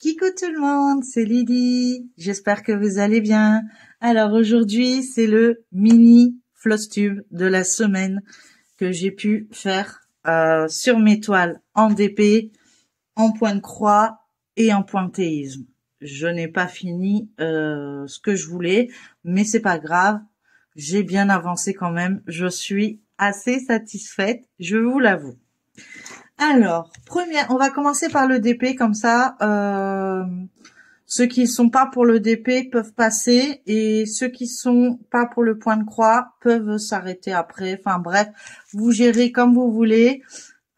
Coucou tout le monde, c'est Lydie. J'espère que vous allez bien. Alors aujourd'hui, c'est le mini floss tube de la semaine que j'ai pu faire sur mes toiles en DP, en point de croix et en pointillisme. Je n'ai pas fini ce que je voulais, mais c'est pas grave. J'ai bien avancé quand même. Je suis assez satisfaite, je vous l'avoue. Alors, on va commencer par le DP, comme ça, ceux qui sont pas pour le DP peuvent passer et ceux qui sont pas pour le point de croix peuvent s'arrêter après. Enfin bref, vous gérez comme vous voulez.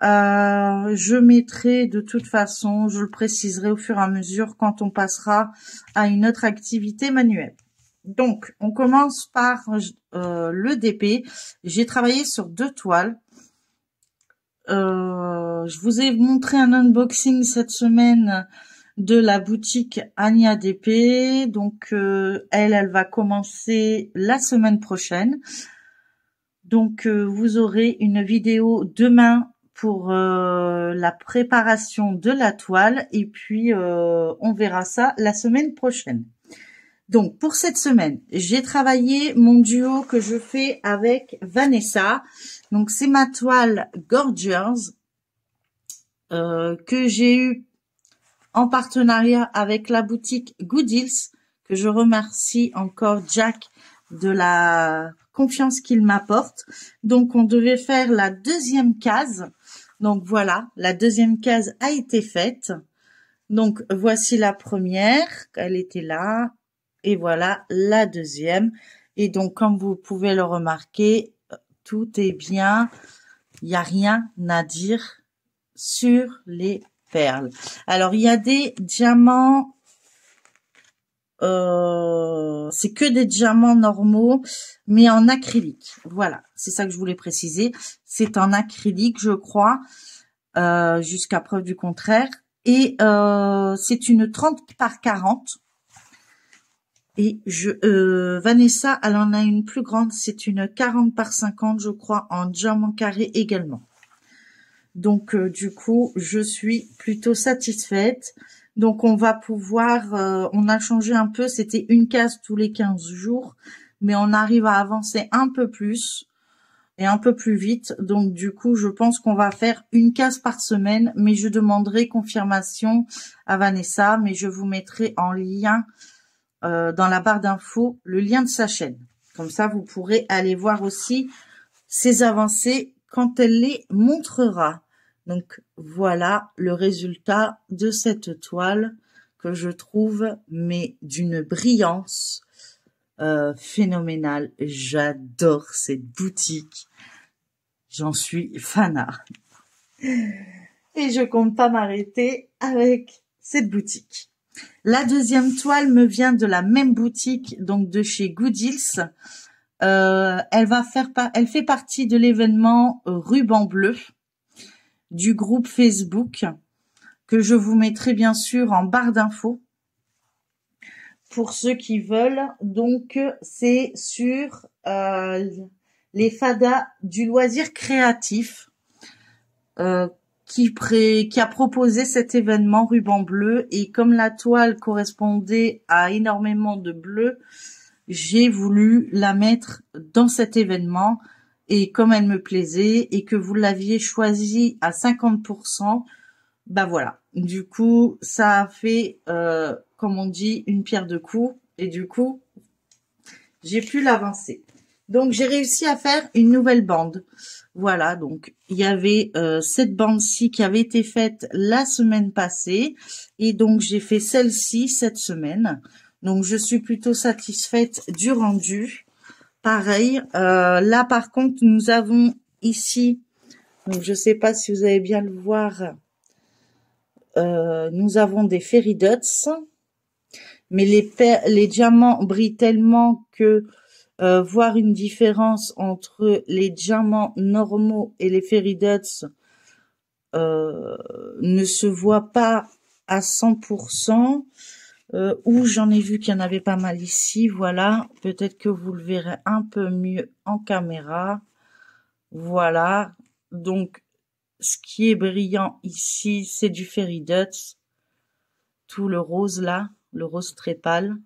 Je mettrai de toute façon, je le préciserai au fur et à mesure quand on passera à une autre activité manuelle. Donc, on commence par le DP. J'ai travaillé sur 2 toiles. Je vous ai montré un unboxing cette semaine de la boutique Ania DP. Donc, elle va commencer la semaine prochaine. Donc, vous aurez une vidéo demain pour la préparation de la toile. Et puis, on verra ça la semaine prochaine. Donc, pour cette semaine, j'ai travaillé mon duo que je fais avec Vanessa. Donc, c'est ma toile Gorgeous que j'ai eu en partenariat avec la boutique Goodills, que je remercie encore Jack de la confiance qu'il m'apporte. Donc, on devait faire la 2e case. Donc, voilà, la 2e case a été faite. Donc, voici la première, elle était là. Et voilà la 2e. Et donc, comme vous pouvez le remarquer, tout est bien. Il n'y a rien à dire sur les perles. Alors, il y a des diamants. C'est que des diamants normaux, mais en acrylique. Voilà, c'est ça que je voulais préciser. C'est en acrylique, je crois, jusqu'à preuve du contraire. Et c'est une 30 par 40. Et Vanessa, elle en a une plus grande, c'est une 40 par 50, je crois, en diamant carré également. Donc, du coup, je suis plutôt satisfaite. Donc, on va pouvoir, on a changé un peu, c'était une case tous les 15 jours, mais on arrive à avancer un peu plus et un peu plus vite. Donc, du coup, je pense qu'on va faire une case par semaine, mais je demanderai confirmation à Vanessa, mais je vous mettrai en lien dans la barre d'infos le lien de sa chaîne. Comme ça, vous pourrez aller voir aussi ses avancées quand elle les montrera. Donc, voilà le résultat de cette toile que je trouve, mais d'une brillance phénoménale. J'adore cette boutique. J'en suis fanat. Et je compte pas m'arrêter avec cette boutique. La 2e toile me vient de la même boutique, donc de chez Goodills. Elle fait partie de l'événement Ruban Bleu du groupe Facebook que je vous mettrai bien sûr en barre d'infos pour ceux qui veulent. Donc, c'est sur les fadas du loisir créatif qui a proposé cet événement Ruban Bleu, et comme la toile correspondait à énormément de bleu, j'ai voulu la mettre dans cet événement, et comme elle me plaisait et que vous l'aviez choisie à 50%, bah voilà. Du coup, ça a fait, comme on dit, une pierre deux coups, et du coup, j'ai pu l'avancer. Donc, j'ai réussi à faire une nouvelle bande. Voilà, donc il y avait cette bande-ci qui avait été faite la semaine passée, et donc j'ai fait celle-ci cette semaine. Donc je suis plutôt satisfaite du rendu. Pareil, là par contre nous avons ici, donc je sais pas si vous allez bien le voir, nous avons des fairy dots, mais les diamants brillent tellement que voir une différence entre les diamants normaux et les fairy dots ne se voit pas à 100%. Où j'en ai vu qu'il y en avait pas mal ici. Voilà, peut-être que vous le verrez un peu mieux en caméra. Voilà, donc ce qui est brillant ici, c'est du fairy dots. tout le rose là, le rose très pâle.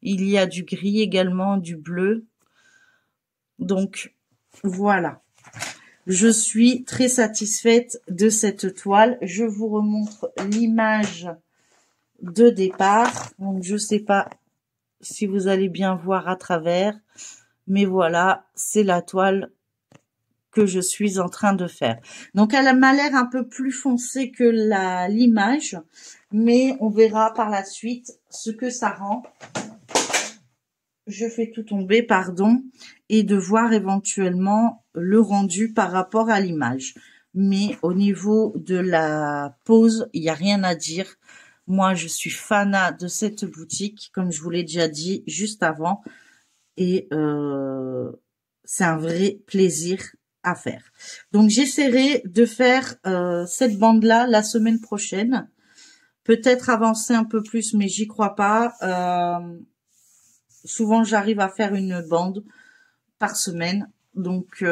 Il y a du gris également, du bleu. Donc, voilà. Je suis très satisfaite de cette toile. Je vous remontre l'image de départ. Donc, je sais pas si vous allez bien voir à travers. Mais voilà, c'est la toile que je suis en train de faire. Donc, elle m'a l'air un peu plus foncée que l'image. Mais on verra par la suite ce que ça rend. Je fais tout tomber, pardon, et de voir éventuellement le rendu par rapport à l'image. Mais au niveau de la pose, il n'y a rien à dire. Moi, je suis fanat de cette boutique, comme je vous l'ai déjà dit juste avant. Et c'est un vrai plaisir à faire. Donc, j'essaierai de faire cette bande-là la semaine prochaine. Peut-être avancer un peu plus, mais j'y crois pas. Souvent, j'arrive à faire une bande par semaine. Donc,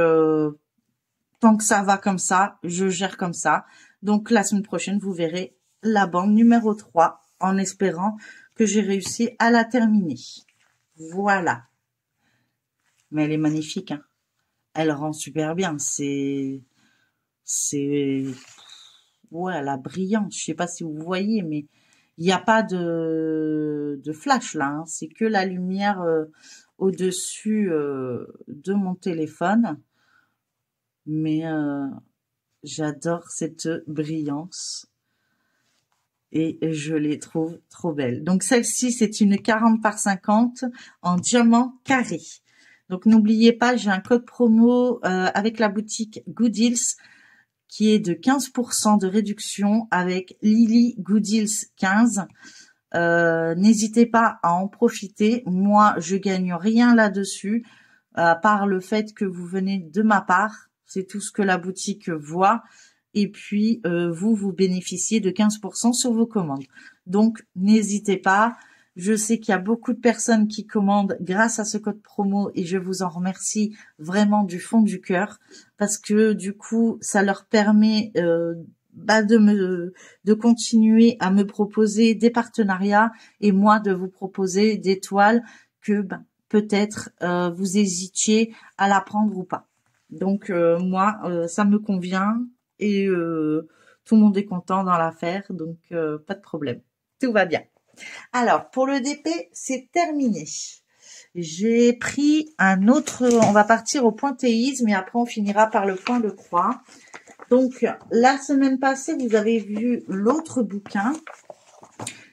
tant que ça va comme ça, je gère comme ça. Donc, la semaine prochaine, vous verrez la bande numéro 3 en espérant que j'ai réussi à la terminer. Voilà. Mais elle est magnifique, hein. Elle rend super bien. Ouais, la brillante. Je sais pas si vous voyez, mais il n'y a pas de flash là, hein. C'est que la lumière au-dessus de mon téléphone. Mais j'adore cette brillance. Et je les trouve trop belles. Donc celle-ci, c'est une 40 par 50 en diamant carré. Donc n'oubliez pas, j'ai un code promo avec la boutique Gooddeals qui est de 15% de réduction avec Lily Gooddeals 15. N'hésitez pas à en profiter. Moi, je gagne rien là-dessus, à part le fait que vous venez de ma part. C'est tout ce que la boutique voit. Et puis, vous bénéficiez de 15% sur vos commandes. Donc, n'hésitez pas. Je sais qu'il y a beaucoup de personnes qui commandent grâce à ce code promo et je vous en remercie vraiment du fond du cœur parce que du coup, ça leur permet de continuer à me proposer des partenariats et moi de vous proposer des toiles que peut-être vous hésitiez à la prendre ou pas. Donc moi, ça me convient et tout le monde est content dans l'affaire, donc pas de problème. Tout va bien. Alors, pour le DP, c'est terminé. J'ai pris un autre, on va partir au pointillisme et après on finira par le point de croix. Donc, la semaine passée, vous avez vu l'autre bouquin.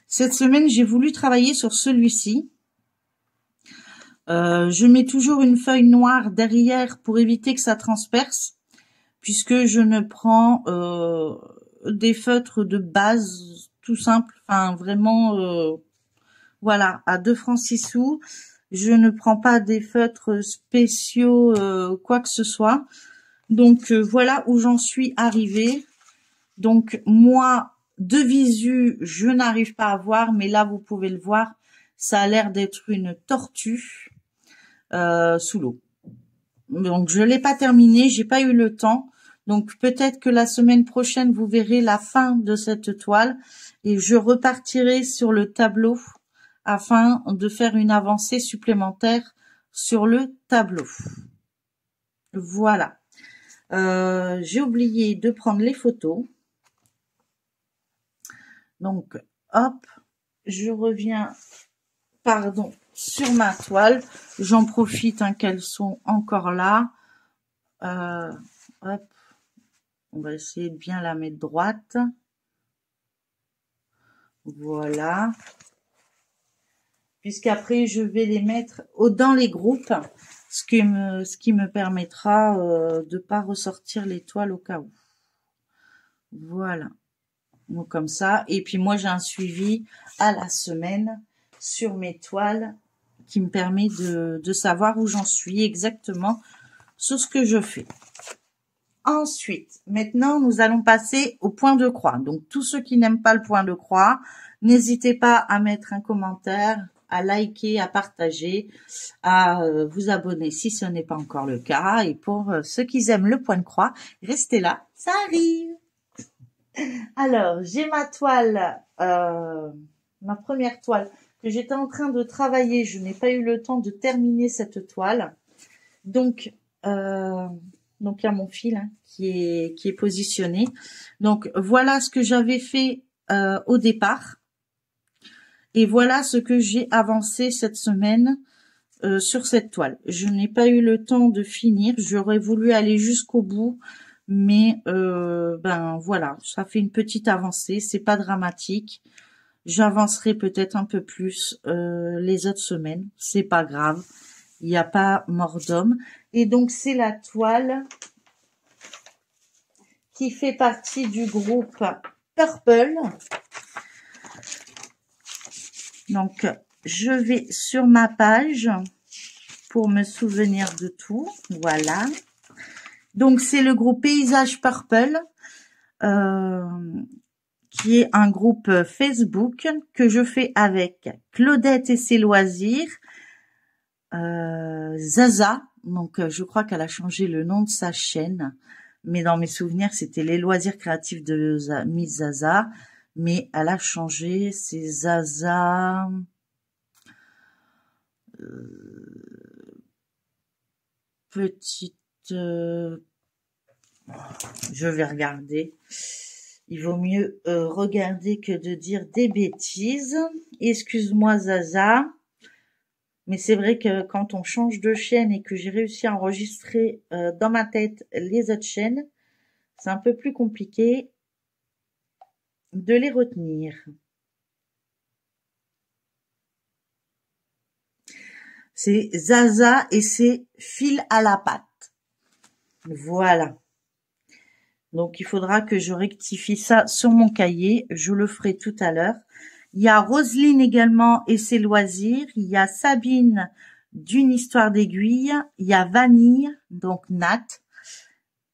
Cette semaine, j'ai voulu travailler sur celui-ci. Je mets toujours une feuille noire derrière pour éviter que ça transperce, puisque je ne prends des feutres de base tout simple, enfin vraiment, voilà, à 2 francs 6 sous. Je ne prends pas des feutres spéciaux, quoi que ce soit. Donc, voilà où j'en suis arrivée. Donc, moi, de visu, je n'arrive pas à voir, mais là, vous pouvez le voir, ça a l'air d'être une tortue sous l'eau. Donc, je l'ai pas terminé, j'ai pas eu le temps. Donc, peut-être que la semaine prochaine, vous verrez la fin de cette toile et je repartirai sur le tableau afin de faire une avancée supplémentaire sur le tableau. Voilà. J'ai oublié de prendre les photos. Donc, hop, je reviens, pardon, sur ma toile. J'en profite qu'elles sont encore là. Hop, on va essayer de bien la mettre droite. Voilà. Puisqu'après, je vais les mettre dans les groupes, ce qui me permettra de pas ressortir les toiles au cas où. Voilà. Donc, comme ça. Et puis, moi, j'ai un suivi à la semaine sur mes toiles qui me permet de savoir où j'en suis exactement sur ce que je fais. Ensuite, maintenant, nous allons passer au point de croix. Donc, tous ceux qui n'aiment pas le point de croix, n'hésitez pas à mettre un commentaire, à liker, à partager, à vous abonner si ce n'est pas encore le cas. Et pour ceux qui aiment le point de croix, restez là, ça arrive. Alors, j'ai ma toile, ma première toile que j'étais en train de travailler. Je n'ai pas eu le temps de terminer cette toile. Donc, il y a mon fil hein, qui est positionné. Donc, voilà ce que j'avais fait au départ. Et voilà ce que j'ai avancé cette semaine sur cette toile. Je n'ai pas eu le temps de finir. J'aurais voulu aller jusqu'au bout. Mais ben voilà, ça fait une petite avancée, c'est pas dramatique. J'avancerai peut-être un peu plus les autres semaines, c'est pas grave. Il n'y a pas mort d'homme. Et donc c'est la toile qui fait partie du groupe Purple. Donc je vais sur ma page pour me souvenir de tout. Voilà. Donc, c'est le groupe Paysage Purple, qui est un groupe Facebook que je fais avec Claudette et ses loisirs, Zaza. Donc, je crois qu'elle a changé le nom de sa chaîne. Mais dans mes souvenirs, c'était les loisirs créatifs de Miss Zaza. Mais elle a changé, c'est Zaza... petite... je vais regarder. Il vaut mieux regarder que de dire des bêtises. Excuse-moi Zaza. Mais c'est vrai que quand on change de chaîne et que j'ai réussi à enregistrer dans ma tête les autres chaînes, c'est un peu plus compliqué de les retenir. C'est Zaza et c'est fil à la patte. Voilà. Donc, il faudra que je rectifie ça sur mon cahier. Je le ferai tout à l'heure. Il y a Roselyne également et ses loisirs. Il y a Sabine d'une histoire d'aiguille. Il y a Vanille, donc Nat.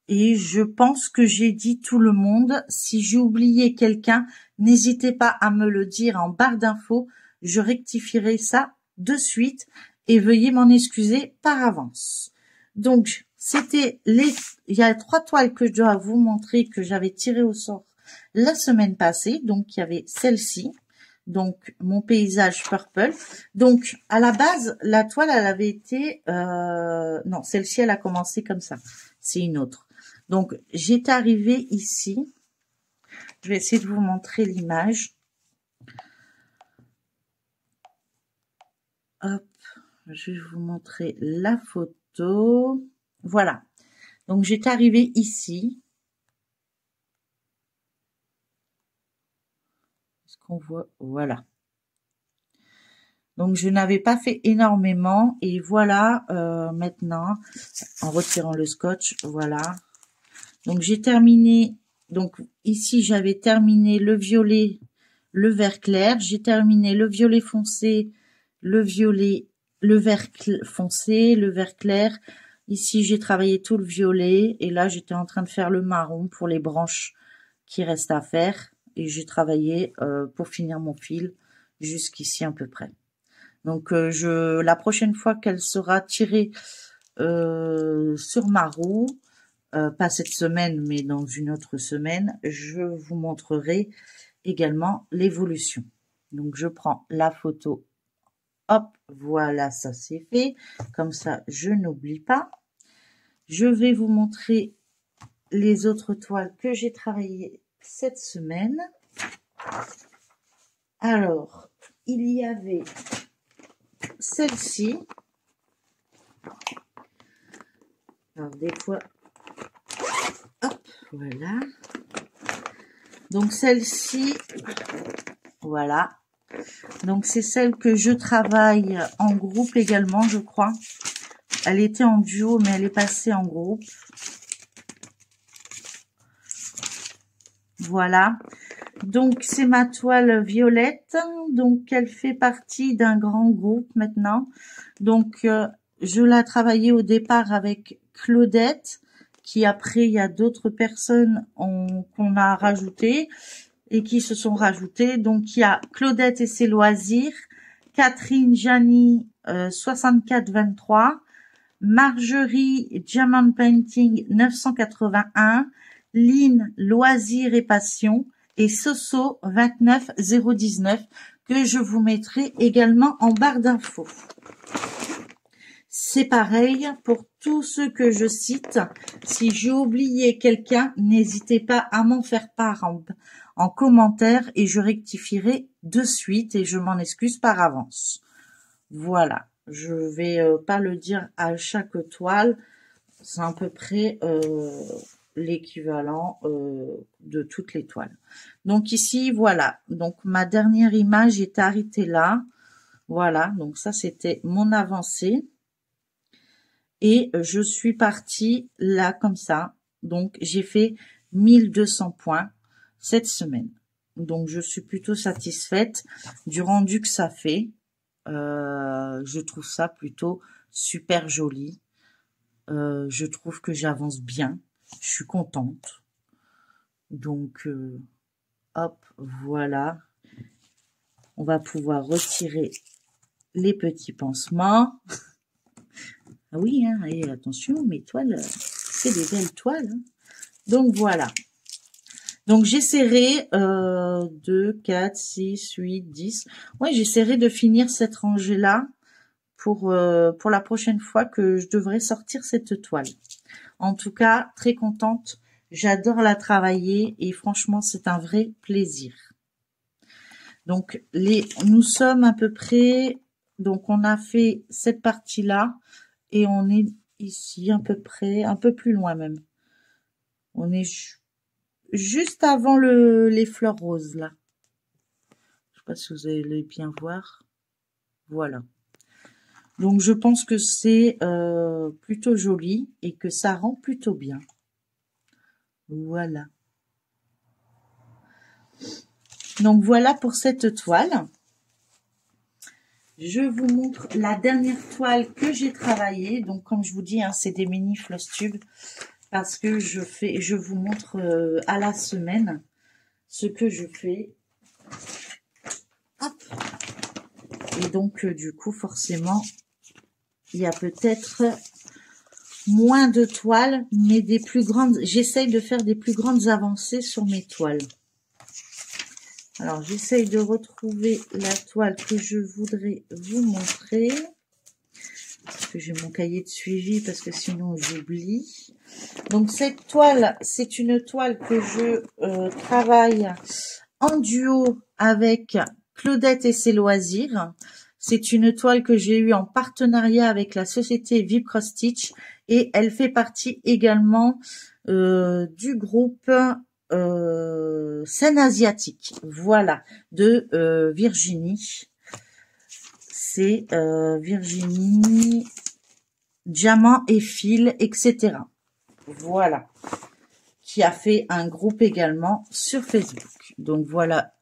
Et je pense que j'ai dit tout le monde. Si j'ai oublié quelqu'un, n'hésitez pas à me le dire en barre d'infos. Je rectifierai ça de suite et veuillez m'en excuser par avance. Donc, c'était il y a 3 toiles que je dois vous montrer que j'avais tirées au sort la semaine passée. Donc, il y avait celle-ci. Donc, mon paysage purple. Donc, à la base, la toile, elle avait été, non, celle-ci, elle a commencé comme ça. C'est une autre. Donc, j'étais arrivée ici. Je vais essayer de vous montrer l'image. Hop, je vais vous montrer la photo. Voilà. Donc, j'étais arrivée ici. Est-ce qu'on voit? Voilà. Donc, je n'avais pas fait énormément. Et voilà, maintenant, en retirant le scotch, voilà. Donc, j'ai terminé. Donc, ici, j'avais terminé le violet, le vert clair. J'ai terminé le violet foncé, le violet, le vert foncé, le vert clair. Ici, j'ai travaillé tout le violet. Et là, j'étais en train de faire le marron pour les branches qui restent à faire. Et j'ai travaillé pour finir mon fil jusqu'ici à peu près. Donc, la prochaine fois qu'elle sera tirée sur ma roue, pas cette semaine, mais dans une autre semaine, je vous montrerai également l'évolution. Donc, je prends la photo. Hop, voilà, ça c'est fait. Comme ça, je n'oublie pas. Je vais vous montrer les autres toiles que j'ai travaillées cette semaine. Alors, il y avait celle-ci. Alors, des fois... Hop, voilà. Donc, celle-ci, voilà. Donc, c'est celle que je travaille en groupe également, je crois. Elle était en duo, mais elle est passée en groupe. Voilà. Donc, c'est ma toile violette. Donc, elle fait partie d'un grand groupe maintenant. Donc, je l'ai travaillée au départ avec Claudette, qui après, il y a d'autres personnes qu'on a rajoutées et qui se sont rajoutées. Donc, il y a Claudette et ses loisirs, Catherine Jani 6423, Marjorie Diamond Painting 981, Lynn Loisirs et Passion et Soso 29019 que je vous mettrai également en barre d'infos. C'est pareil pour tous ceux que je cite. Si j'ai oublié quelqu'un, n'hésitez pas à m'en faire part en commentaire et je rectifierai de suite et je m'en excuse par avance. Voilà, je vais pas le dire à chaque toile, c'est à peu près l'équivalent de toutes les toiles. Donc ici, voilà, donc ma dernière image est arrêtée là. Voilà, donc ça c'était mon avancée. Et je suis partie là comme ça. Donc j'ai fait 1200 points cette semaine. Donc je suis plutôt satisfaite du rendu que ça fait. Je trouve ça plutôt super joli. Je trouve que j'avance bien. Je suis contente. Donc hop, voilà. On va pouvoir retirer les petits pansements. Ah oui, hein, et attention, mes toiles, c'est des belles toiles. Hein. Donc, voilà. Donc, j'essaierai 2, 4, 6, 8, 10. Ouais, j'essaierai de finir cette rangée-là pour la prochaine fois que je devrais sortir cette toile. En tout cas, très contente. J'adore la travailler et franchement, c'est un vrai plaisir. Donc, nous sommes à peu près... Donc, on a fait cette partie-là. Et on est ici à peu près, un peu plus loin même. On est juste avant les fleurs roses là. Je sais pas si vous allez bien voir. Voilà. Donc je pense que c'est plutôt joli et que ça rend plutôt bien. Voilà. Donc voilà pour cette toile. Je vous montre la dernière toile que j'ai travaillée. Donc, comme je vous dis, hein, c'est des mini floss tubes parce que je vous montre à la semaine ce que je fais. Hop. Et donc, du coup, forcément, il y a peut-être moins de toiles, mais des plus grandes. J'essaye de faire des plus grandes avancées sur mes toiles. Alors, j'essaye de retrouver la toile que je voudrais vous montrer. Parce que j'ai mon cahier de suivi, parce que sinon j'oublie. Donc, cette toile, c'est une toile que je travaille en duo avec Claudette et ses loisirs. C'est une toile que j'ai eue en partenariat avec la société Vib Cross Stitch. Et elle fait partie également du groupe... scène asiatique, voilà, de Virginie. C'est Virginie, diamant et fil, etc. Voilà, qui a fait un groupe également sur Facebook. Donc voilà,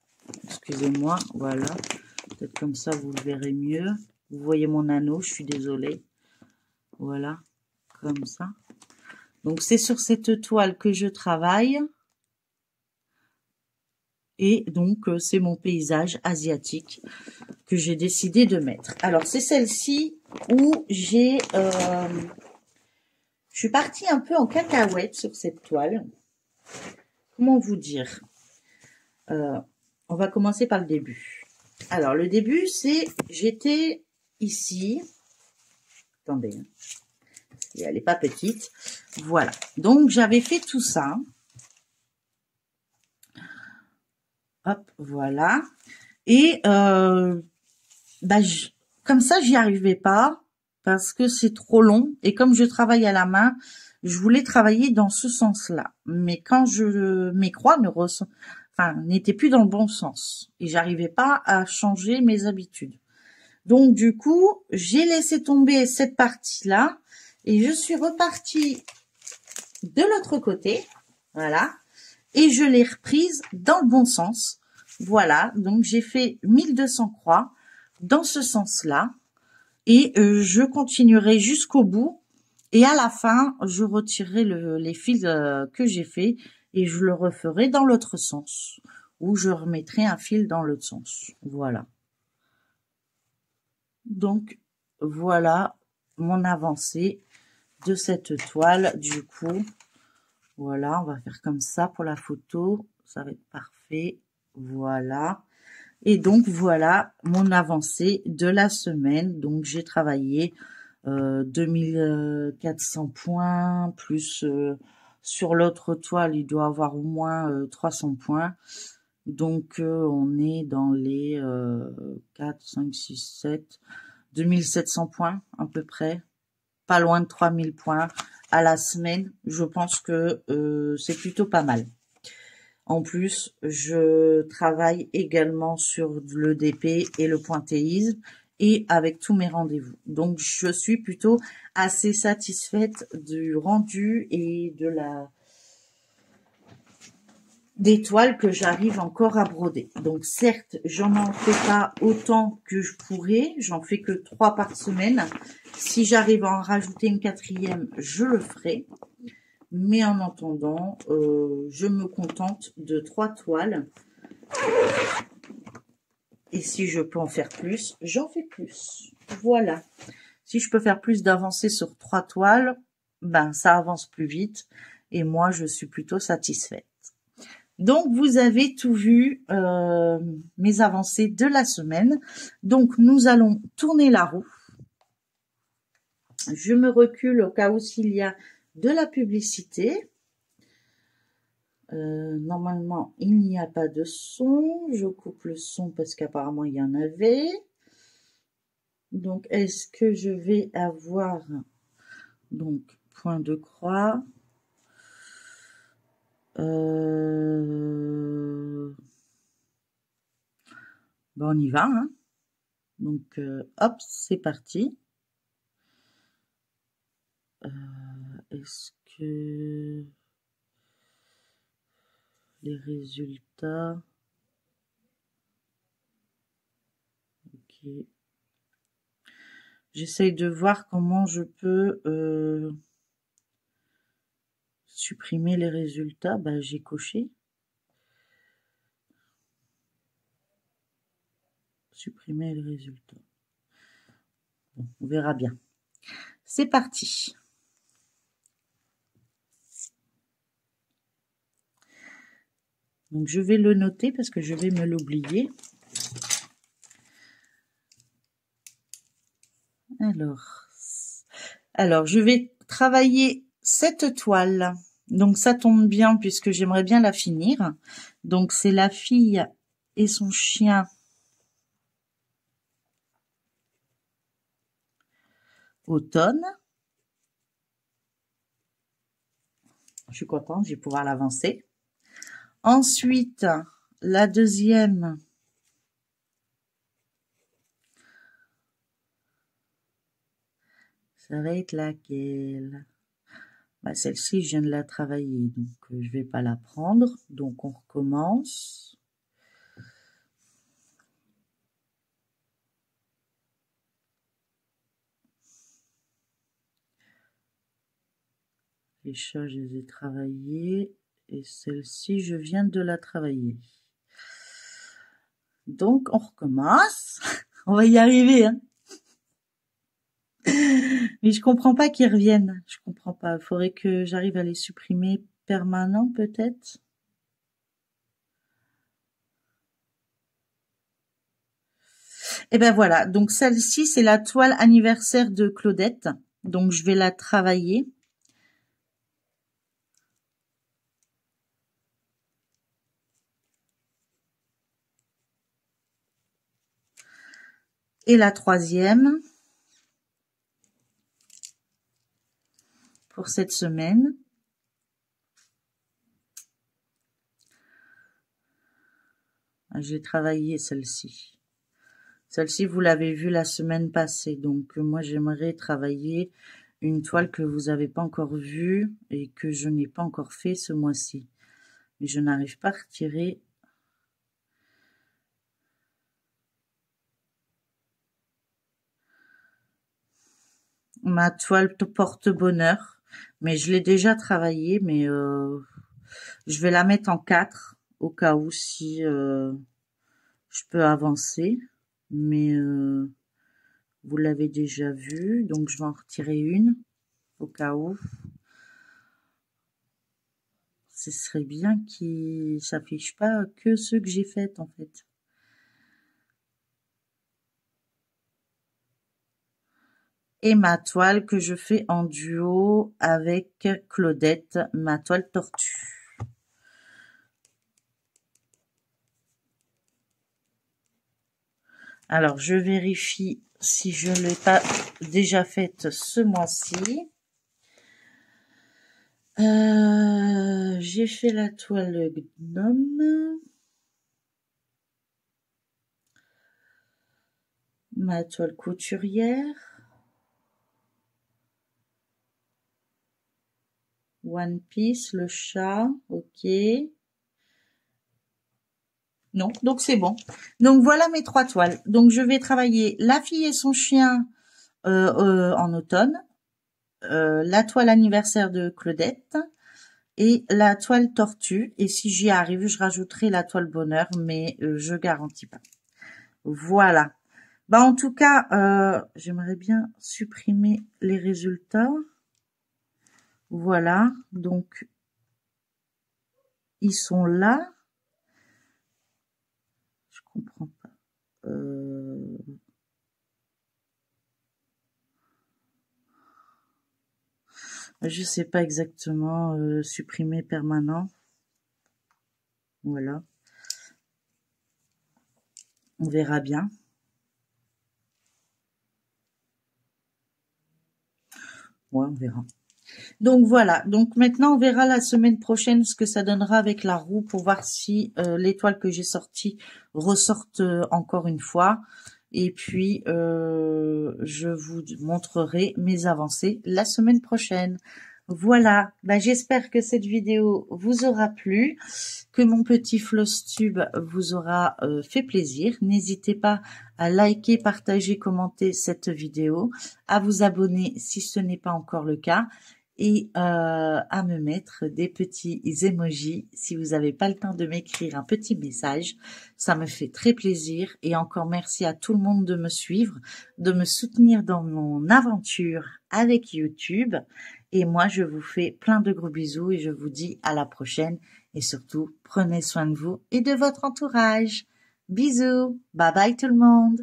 excusez-moi, voilà, peut-être comme ça vous le verrez mieux. Vous voyez mon anneau, je suis désolée. Voilà, comme ça. Donc c'est sur cette toile que je travaille. Et donc, c'est mon paysage asiatique que j'ai décidé de mettre. Alors, c'est celle-ci où je suis partie un peu en cacahuète sur cette toile. Comment vous dire? On va commencer par le début. Alors, le début, c'est, j'étais ici. Attendez, hein. Elle n'est pas petite. Voilà. Donc, j'avais fait tout ça. Hop, voilà. Et comme ça, j'y arrivais pas parce que c'est trop long. Et comme je travaille à la main, je voulais travailler dans ce sens-là. Mais quand mes croix n'étaient plus dans le bon sens. Et j'arrivais pas à changer mes habitudes. Donc, du coup, j'ai laissé tomber cette partie-là. Et je suis repartie de l'autre côté. Voilà. Et je l'ai reprise dans le bon sens. Voilà, donc j'ai fait 1200 croix dans ce sens-là. Et je continuerai jusqu'au bout. Et à la fin, je retirerai les fils que j'ai fait et je le referai dans l'autre sens. Ou je remettrai un fil dans l'autre sens. Voilà. Donc, voilà mon avancée de cette toile. Du coup, Voilà, on va faire comme ça pour la photo. Ça va être parfait. Voilà. Et donc, voilà mon avancée de la semaine. Donc, j'ai travaillé 2400 points, plus sur l'autre toile, il doit avoir au moins 300 points. Donc, on est dans les 4, 5, 6, 7, 2700 points à peu près. Pas loin de 3000 points à la semaine. Je pense que c'est plutôt pas mal. En plus, je travaille également sur le DP et le pointillisme et avec tous mes rendez-vous. Donc, je suis plutôt assez satisfaite du rendu et des toiles que j'arrive encore à broder. Donc, certes, j'en fais pas autant que je pourrais. J'en fais que 3 par semaine. Si j'arrive à en rajouter une 4e, je le ferai. Mais en attendant, je me contente de 3 toiles. Et si je peux en faire plus, j'en fais plus. Voilà. Si je peux faire plus d'avancées sur 3 toiles, ben ça avance plus vite. Et moi, je suis plutôt satisfaite. Donc, vous avez tout vu, mes avancées de la semaine. Donc, nous allons tourner la roue. Je me recule au cas où s'il y a de la publicité. Normalement, il n'y a pas de son. Je coupe le son parce qu'apparemment, il y en avait. Donc, est-ce que je vais avoir donc point de croix ben on y va, hein. Donc, hop, c'est parti. Est-ce que les résultats... Ok. J'essaye de voir comment je peux supprimer les résultats. Ben, j'ai coché. Supprimer les résultats. Bon, on verra bien. C'est parti. Donc, je vais le noter parce que je vais me l'oublier. Alors, je vais travailler cette toile. Donc, ça tombe bien puisque j'aimerais bien la finir. Donc, c'est la fille et son chien automne. Je suis contente, je vais pouvoir l'avancer. Ensuite, la deuxième, ça va être laquelle? Bah, celle-ci, je viens de la travailler, donc je vais pas la prendre. Donc, on recommence. Les chats, je les ai travaillés. Et celle-ci, je viens de la travailler. Donc, on recommence. On va y arriver, hein. Mais je comprends pas qu'ils reviennent. Je comprends pas. Il faudrait que j'arrive à les supprimer permanent, peut-être. Et ben voilà. Donc, celle-ci, c'est la toile anniversaire de Claudette. Donc, je vais la travailler. Et la troisième pour cette semaine. J'ai travaillé celle-ci. Celle-ci, vous l'avez vue la semaine passée. Donc, moi, j'aimerais travailler une toile que vous n'avez pas encore vue et que je n'ai pas encore fait ce mois-ci. Mais je n'arrive pas à retirer. Ma toile porte-bonheur. Mais je l'ai déjà travaillée, mais je vais la mettre en 4 au cas où si je peux avancer. Mais vous l'avez déjà vue, donc je vais en retirer une au cas où. ce serait bien qu'il s'affiche pas que ceux que j'ai faits en fait. Et ma toile que je fais en duo avec Claudette, ma toile tortue. Alors, je vérifie si je ne l'ai pas déjà faite ce mois-ci. J'ai fait la toile gnome. Ma toile couturière. One Piece, le chat, ok. Non, donc c'est bon. Donc voilà mes 3 toiles. Donc je vais travailler la fille et son chien en automne, la toile anniversaire de Claudette et la toile tortue. Et si j'y arrive, je rajouterai la toile bonheur, mais je garantis pas. Voilà. Bah en tout cas, j'aimerais bien supprimer les résultats. Voilà, donc ils sont là. Je comprends pas. Je sais pas exactement. Supprimer permanent. Voilà. On verra bien. Ouais, on verra. Donc voilà, donc maintenant on verra la semaine prochaine ce que ça donnera avec la roue pour voir si l'étoile que j'ai sortie ressorte encore une fois. Et puis je vous montrerai mes avancées la semaine prochaine. Voilà, bah, j'espère que cette vidéo vous aura plu, que mon petit floss tube vous aura fait plaisir. N'hésitez pas à liker, partager, commenter cette vidéo, à vous abonner si ce n'est pas encore le cas et à me mettre des petits emojis si vous n'avez pas le temps de m'écrire un petit message. Ça me fait très plaisir et encore merci à tout le monde de me suivre, de me soutenir dans mon aventure avec YouTube. Et moi, je vous fais plein de gros bisous et je vous dis à la prochaine. Et surtout, prenez soin de vous et de votre entourage. Bisous. Bye bye tout le monde.